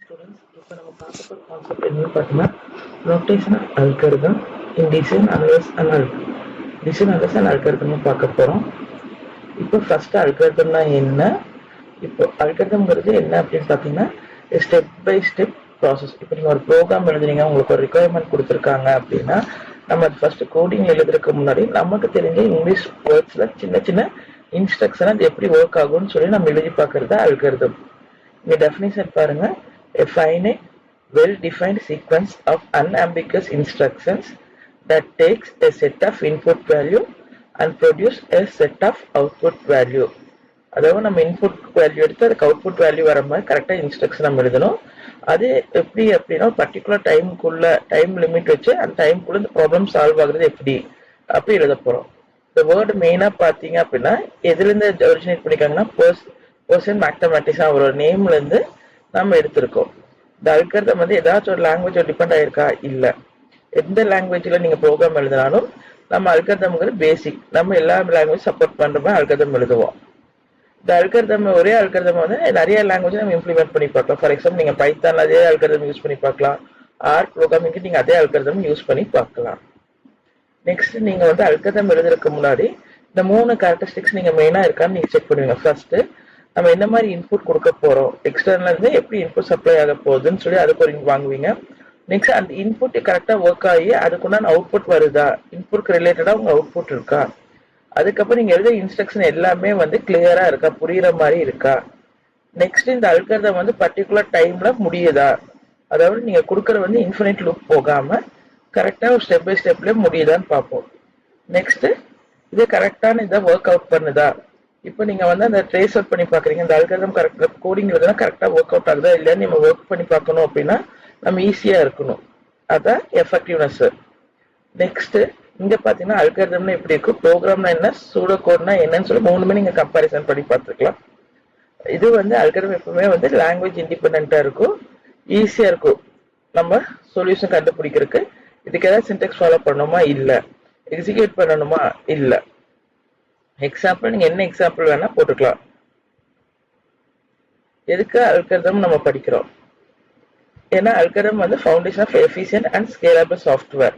Students, இப்போ நம்ம பார்க்க போகிற கான்செப்ட் என்னன்னு பார்த்தீங்கன்னா rotational algorithm in design analysis and algorithm பார்க்க போகிறோம். இப்போ ஃபர்ஸ்ட் அல்காரிதம்னா என்ன, இப்போ அல்காரிதம்ங்கிறது என்ன அப்படின்னு பார்த்தீங்கன்னா ஸ்டெப் பை ஸ்டெப் ப்ராசஸ். இப்போ நீங்கள் ஒரு ப்ரோக்ராம் எழுதுறீங்க, உங்களுக்கு ஒரு ரிக்குவயர்மெண்ட் கொடுத்துருக்காங்க அப்படின்னா நம்ம அது ஃபர்ஸ்ட் கோடிங் எழுதுறதுக்கு முன்னாடி நமக்கு தெரிஞ்ச இங்கிலீஷ் வேர்ட்ஸில் சின்ன சின்ன இன்ஸ்ட்ரக்ஷன் அது எப்படி ஒர்க் ஆகும்னு சொல்லி நம்ம எழுதி பார்க்கறது அல்காரிதம். இங்க டெஃபினிஷன் பாருங்க. A finite, well-defined sequence of unambiguous instructions that takes a set of input value and produce a set of output value. அதாவது நம்ம இன்புட் வேல்யூ எடுத்து அதுக்கு அவுட்புட் வேல்யூ வர மாதிரி கரெக்டாக இன்ஸ்ட்ரக்ஷன் நம்ம எழுதணும். அது எப்படி அப்படின்னா பர்டிகுலர் டைம் லிமிட் வச்சு அந்த டைம்குள்ள இந்த ப்ராப்ளம் சால்வ் ஆகுறது எப்படி அப்படி எழுத போகிறோம். இந்த வேர்டு மெயினாக பார்த்தீங்க அப்படின்னா எதுலேருந்து ஒரிஜினேட் பண்ணிக்காங்கன்னா பர்சன் மேத்தமேட்டிக்ஸ் அவரோட நேம்லேருந்து நம்ம எடுத்திருக்கோம். இந்த அல்காரிதம் வந்து ஏதாச்சும் ஒரு லாங்குவேஜ் டிபெண்ட் ஆயிருக்கா? இல்லை. எந்த லாங்குவேஜில் நீங்கள் ப்ரோக்ராம் எழுதினாலும் நம்ம அல்காரிதம்ங்கிறது பேசிக், நம்ம எல்லா லாங்குவேஜ் சப்போர்ட் பண்ணுற மாதிரி அல்காரிதம் எழுதுவோம். இந்த அல்காரிதம் ஒரே அல்காரிதம் வந்து நிறைய லாங்குவேஜ் நம்ம இம்ப்ளிமெண்ட் பண்ணி பார்க்கலாம். ஃபார் எக்ஸாம்பிள் நீங்கள் பைத்தான்ல அதே அல்காரிதம் யூஸ் பண்ணி பார்க்கலாம். ஆர் ப்ரோக்ராமிங்க்கு நீங்கள் அதே அல்காரிதம் யூஸ் பண்ணி பார்க்கலாம். நெக்ஸ்ட் நீங்கள் வந்து அல்காரிதம் எழுதுறதுக்கு முன்னாடி இந்த 3 கேரக்டரிஸ்டிக்ஸ் நீங்கள் மெயினாக இருக்கான்னு நீங்கள் செக் பண்ணுவீங்க. ஃபர்ஸ்ட் நம்ம என்ன மாதிரி இன்புட் கொடுக்க போறோம், எக்ஸ்டர்னல் இருந்து எப்படி இன்புட் சப்ளை ஆக போகுதுன்னு சொல்லி அதுக்கு ஒரு வாங்குவீங்க. நெக்ஸ்ட் அந்த இன்புட் கரெக்டா ஒர்க் ஆகி அதுக்குண்டான அவுட்புட் வருதா, இன்புட் ரிலேட்டடா உங்க அவுட்புட் இருக்கா, அதுக்கப்புறம் நீங்க எழுத இன்ஸ்ட்ரக்ஷன் எல்லாமே வந்து கிளியரா இருக்கா, புரியுற மாதிரி இருக்கா. நெக்ஸ்ட் இந்த அல்காரிதம் வந்து பர்டிகுலர் டைம்ல முடியுதா, அதாவது நீங்க கொடுக்கற வந்து இன்ஃபினிட் லூப் போகாம கரெக்டா ஒரு ஸ்டெப் பை ஸ்டெப்ல முடியுதான்னு பார்ப்போம். நெக்ஸ்ட் இது கரெக்டான இதை ஒர்க் அவுட் பண்ணுதா. இப்போ நீங்க வந்து அந்த ட்ரேஸ் அவுட் பண்ணி பாக்குறீங்க, இந்த அல்காரிதம் கரெக்டா கோடிங் எழுதுனா கரெக்டா ஒர்க் அவுட் ஆகுதா இல்லையா நம்ம ஒர்க் பண்ணி பார்க்கணும் அப்படின்னா நம்ம ஈஸியா இருக்கணும். அதான் எஃபெக்டிவ்னஸ். நெக்ஸ்ட் இங்க பாத்தீங்கன்னா அல்காரிதம்னா எப்படி இருக்கும், ப்ரோக்ராம்னா என்ன, சூடோ கோட்னா என்னன்னு சொல்லி 3மே நீங்க கம்பாரிசன் பண்ணி பார்த்துக்கலாம். இது வந்து அல்காரிதம் எப்பவுமே வந்து லாங்குவேஜ் இண்டிபெண்டா இருக்கும், ஈஸியா இருக்கும் நம்ம சொல்யூஷன் கண்டுபிடிக்கிறதுக்கு. இதுக்கு ஏதாவது சின்டெக்ஸ் ஃபாலோ பண்ணணுமா, இல்ல. எக்ஸிக்யூட் பண்ணணுமா, இல்ல. எக்ஸாம்பிள் நீங்க என்ன எக்ஸாம்பிள் வேணா போட்டுக்கலாம். எதுக்கு அல்காரிதம் நம்ம படிக்கிறோம், ஏன்னா அல்காரிதம் வந்து foundation of efficient and scalable software.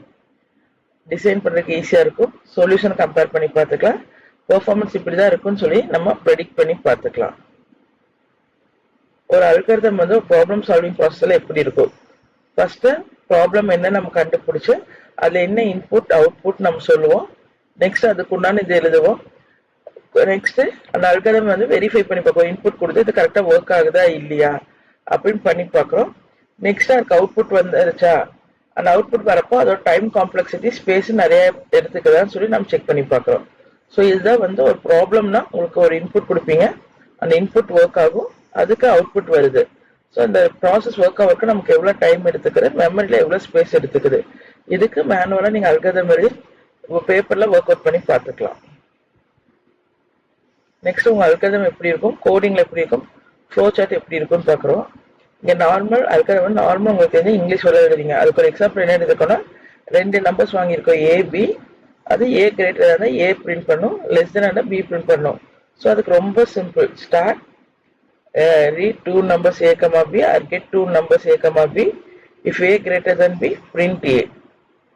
Design பண்றதுக்கு ஈஸியா இருக்கும், சொல்யூஷன் கம்பேர் பண்ணி பார்த்துக்கலாம், பெர்ஃபார்மன்ஸ் இப்படிதான் இருக்கும்னு சொல்லி நம்ம ப்ரெடிக்ட் பண்ணி பார்த்துக்கலாம். ஒரு அல்காரிதம் வந்து ப்ராப்ளம் சால்விங் ப்ராசஸ்ல எப்படி இருக்கும், ஃபர்ஸ்ட் ப்ராப்ளம் என்ன நம்ம கண்டுபிடிச்சு அதுல என்ன இன்புட் அவுட்புட் நம்ம சொல்லுவோம். நெக்ஸ்ட் அதுக்குண்டான இது எழுதுவோம். நெக்ஸ்ட் அந்த அல்காரிதம் வந்து வெரிஃபை பண்ணி பார்ப்போம், இன்புட் கொடுத்து இது கரெக்டா ஒர்க் ஆகுதா இல்லையா அப்படின்னு பண்ணி பார்க்குறோம். நெக்ஸ்ட் அதுக்கு அவுட்புட் வந்துருச்சா, அந்த அவுட்புட் வரப்போ அதோட டைம் காம்ப்ளெக்சிட்டி ஸ்பேஸ் நிறைய எடுத்துக்குதான்னு சொல்லி நம்ம செக் பண்ணி பார்க்குறோம். ஸோ இதுதான் வந்து ஒரு ப்ராப்ளம்னா உங்களுக்கு ஒரு இன்புட் கொடுப்பீங்க, அந்த இன்புட் ஒர்க் ஆகும், அதுக்கு அவுட்புட் வருது. ஸோ அந்த ப்ராசஸ் ஒர்க் ஆகிறதுக்கு நமக்கு எவ்வளோ டைம் எடுத்துக்குது, மெமரியில் எவ்வளோ ஸ்பேஸ் எடுத்துக்குது, இதுக்கு மேனுவலாக நீங்கள் அல்காரிதம் எழுதி பேப்பரில் ஒர்க் அவுட் பண்ணி பார்த்துக்கலாம். நெக்ஸ்ட் உங்க அல்காரிதம் எப்படி இருக்கும், கோடிங்ல எப்படி இருக்கும், ஃப்ளோ சார்ட் எப்படி இருக்கும்னு பாக்குறோம். இங்க நார்மல் அல்காரிதம் நார்மல் உங்களுக்கு தெரிஞ்ச இங்கிலீஷ் வேர்ட்ல எழுதுறீங்க. அதுக்கு ஒரு எக்ஸாம்பிள் என்ன எடுத்துக்கோன்னா 2 நம்பர்ஸ் வாங்கியிருக்கோம் ஏபி, அது ஏ கிரேட்டர் இருந்தால் ஏ பிரிண்ட் பண்ணும், லெஸ் தென் இருந்தால் பி பிரிண்ட் பண்ணும். ஸோ அதுக்கு ரொம்ப simple, start read 2 numbers a comma b or get 2 numbers a comma b, if a greater than b print a,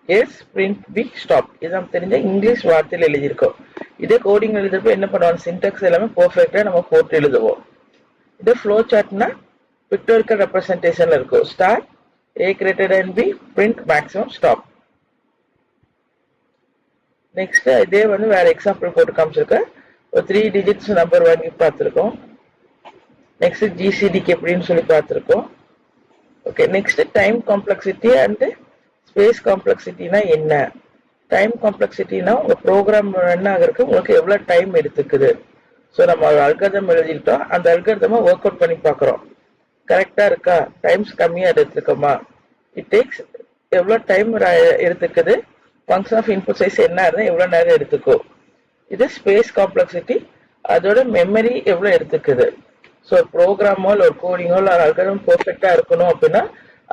yes print b stop. இது நம்ம தெரிஞ்ச English வார்த்தையில் எழுதியிருக்கோம். இதே கோடிங் எழுதுறப்ப என்ன பண்ணுவோம், சின்டாக்ஸ் எல்லாமே பெர்ஃபெக்ட்டா நம்ம போட்டு எழுதுவோம். இதே ஃப்ளோ சார்ட்னா பிக்டோரிக்கல் ரெப்ரசன்டேஷன்ல இருக்கும், start a greater than b print maximum stop. Next இதே வந்து வேற எக்ஸாம்பிள் போட்டு காமிச்சிருக்கேன். ஒரு 3 digits நம்பர் வாங்கி பார்த்துருக்கோம். நெக்ஸ்ட் ஜிசிடிக்கு எப்படின்னு சொல்லி பார்த்துருக்கோம். Okay, next time complexity and space காம்ப்ளெக்சிட்டினா என்ன. டைம் காம்ப்ளெக்சிட்டினா உங்க ப்ரோக்ராம் ரன் ஆகிறதுக்கு உங்களுக்கு எவ்வளவு டைம் எடுத்துக்குது. ஸோ நம்ம அல்காரிதம் எழுதிட்டோம், அந்த அல்காரிதமா ஒர்க் அவுட் பண்ணி பார்க்குறோம், கரெக்டா இருக்கா, டைம்ஸ் கம்மியா எடுத்துக்கோமா, இட் டேக்ஸ் எவ்வளோ டைம் எடுத்துக்குது, ஃபங்க்ஷன் ஆஃப் இன்புட் சைஸ் என்ன இருந்தால் எவ்வளோ நேரம் எடுத்துக்கும். இது ஸ்பேஸ் காம்ப்ளெக்சிட்டி, அதோட மெமரி எவ்வளோ எடுத்துக்குது. ஸோ ப்ரோக்ராமோ இல்லை ஒரு கோடிங்கோ இல்லை அல்காரிதம் பெர்ஃபெக்டா இருக்கணும் அப்படின்னா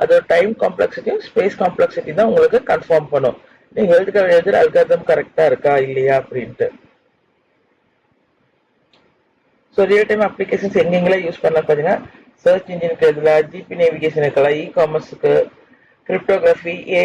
அதோட டைம் காம்ப்ளெக்சிட்டியும் ஸ்பேஸ் காம்ப்ளெக்சிட்டி தான் உங்களுக்கு கன்ஃபார்ம் பண்ணும் நீங்க எழுதுற அல்காரிதம் கரெக்டா இருக்கா இல்லையா அப்படின்ட்டு. ஸோ ரியல் டைம் அப்ளிகேஷன்ஸ் எங்கெங்கெல்லாம் யூஸ் பண்ணலாம் பார்த்தீங்கன்னா சர்ச் இன்ஜினுக்கு எதிராக ஜிபி நேவிகேஷன் இருக்கலாம், இ காமர்ஸுக்கு, கிரிப்டோகிராஃபி,